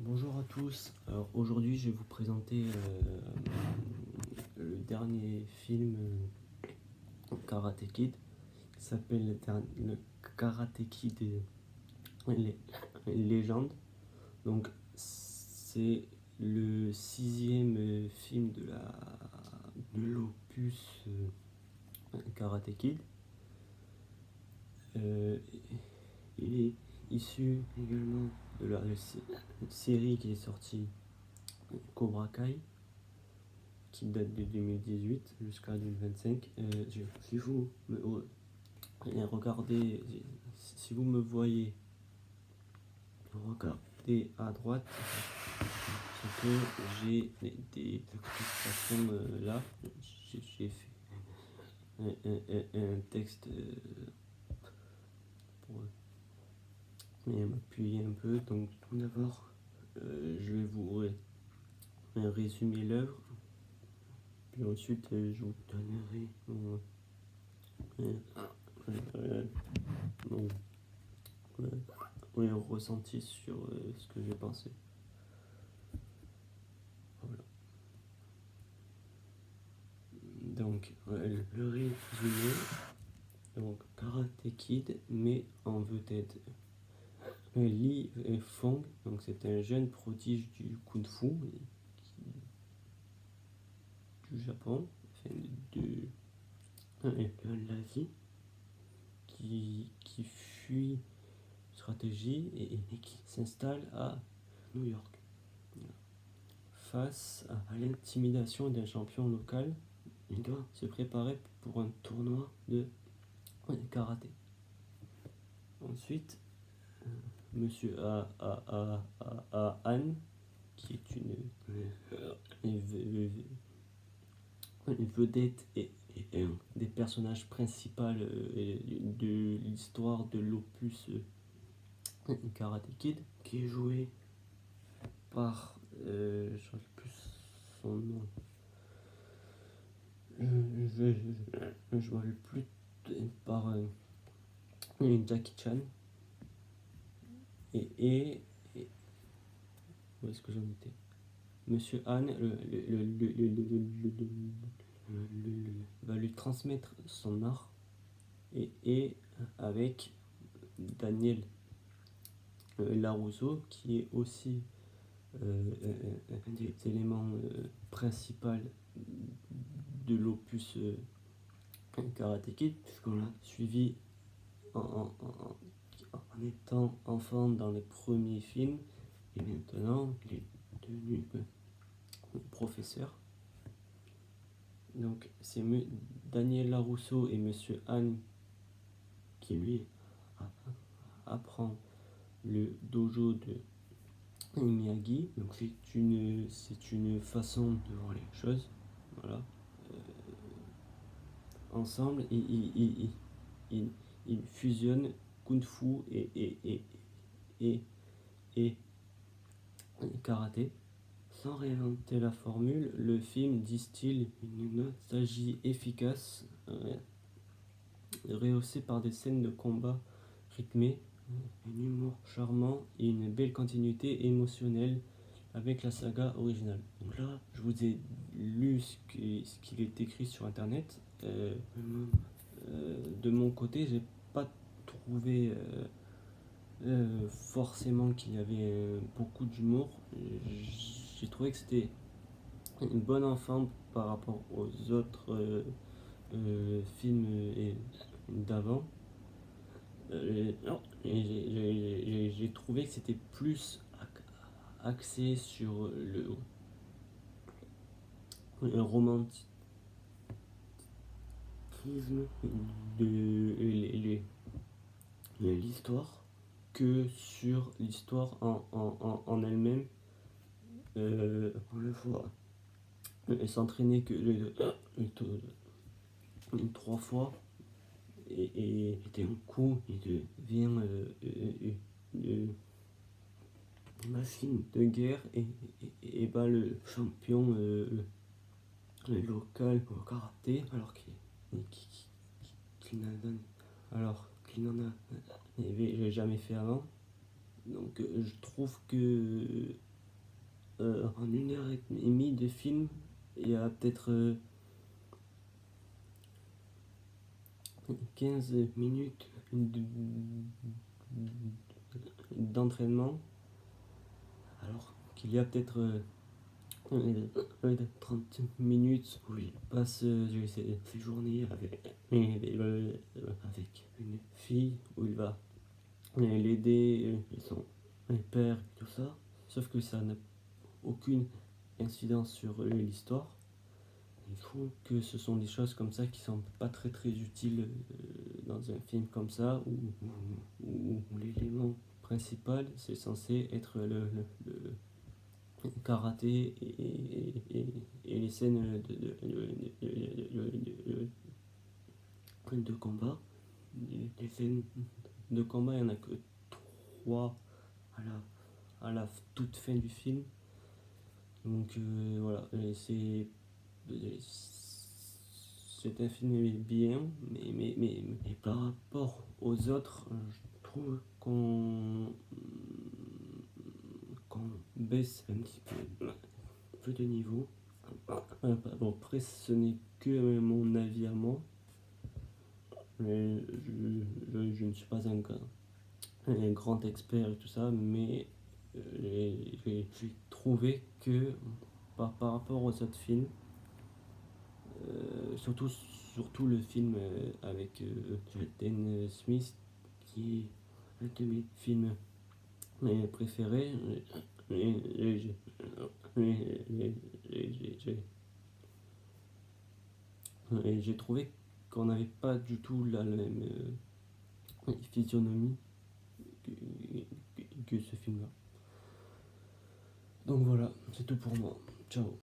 Bonjour à tous. Alors aujourd'hui, je vais vous présenter le dernier film Karate Kid qui s'appelle le Karate Kid Légende. Donc c'est le sixième film de l'opus Karate Kid. Il est issu également de la série qui est sortie Cobra Kai, qui date de 2018 jusqu'à 2025. Si vous me regardez, si vous me voyez regarder à droite, c'est que j'ai des explications là. J'ai fait un texte pour m'appuyer un peu. Donc tout d'abord, je vais vous résumer l'œuvre. Puis ensuite, je vous donnerai mon ressenti sur ce que j'ai pensé. Voilà. Donc, le résumé. Donc, Karate Kid met en vedette Lee Fong. Donc, c'est un jeune prodige du Kung Fu du Japon, enfin, de l'Asie, qui fuit stratégie et qui s'installe à New York. Face à l'intimidation d'un champion local, il doit se préparer pour un tournoi de karaté. Ensuite, Monsieur Anne, qui est une vedette et un des personnages principaux de l'histoire de l'opus Karate Kid, qui est joué par, je ne sais plus son nom, je ne me rappelle plus, par Jackie Chan. Et où est-ce que j'en étais? Monsieur Han va lui transmettre son art et avec Daniel Larusso, qui est aussi un des éléments principaux de l'opus Karate Kid, puisqu'on l'a suivi en étant enfant dans les premiers films, et maintenant il est devenu professeur. Donc c'est Daniel Larusso et Monsieur Han qui lui apprend le dojo de Miyagi. Donc c'est une façon de voir les choses. Voilà. Ensemble, ils fusionnent Kung Fu et karaté. Sans réinventer la formule, le film distille une nostalgie efficace, rehaussée par des scènes de combat rythmées, un humour charmant et une belle continuité émotionnelle avec la saga originale. Donc là, je vous ai lu ce qu'il est écrit sur internet. De mon côté, j'ai pas trouvé forcément qu'il y avait beaucoup d'humour. J'ai trouvé que c'était une bonne enfant par rapport aux autres films d'avant. J'ai trouvé que c'était plus axé sur le romantisme de l'histoire que sur l'histoire en elle-même. On le voit s'entraîner que trois fois et d'un coup il devient une machine de guerre et bat le champion local au karaté alors qu'il n'en avait jamais fait avant. Donc je trouve que en 1h30 de film, il y a peut-être 15 minutes d'entraînement, alors qu'il y a peut-être 30 minutes où il passe ses journées avec une fille, où il va l'aider, son père, tout ça. Sauf que ça n'a aucune incidence sur l'histoire. Je trouve que ce sont des choses comme ça qui sont pas très très utiles dans un film comme ça, où l'élément principal c'est censé être le karaté et les scènes de combat. Les scènes de combat, il n'y en a que 3 à la toute fin du film. Donc voilà, c'est un film bien, mais par rapport aux autres, je trouve qu'on baisse un petit peu de niveau. Bon, après, ce n'est que mon avis à moi. Je ne suis pas un grand expert et tout ça, mais j'ai trouvé que par rapport aux autres films, surtout le film avec Jaden Smith, qui est un de mes films préférés, j'ai trouvé qu'on n'avait pas du tout la même physionomie que ce film-là. Donc voilà, c'est tout pour moi. Ciao.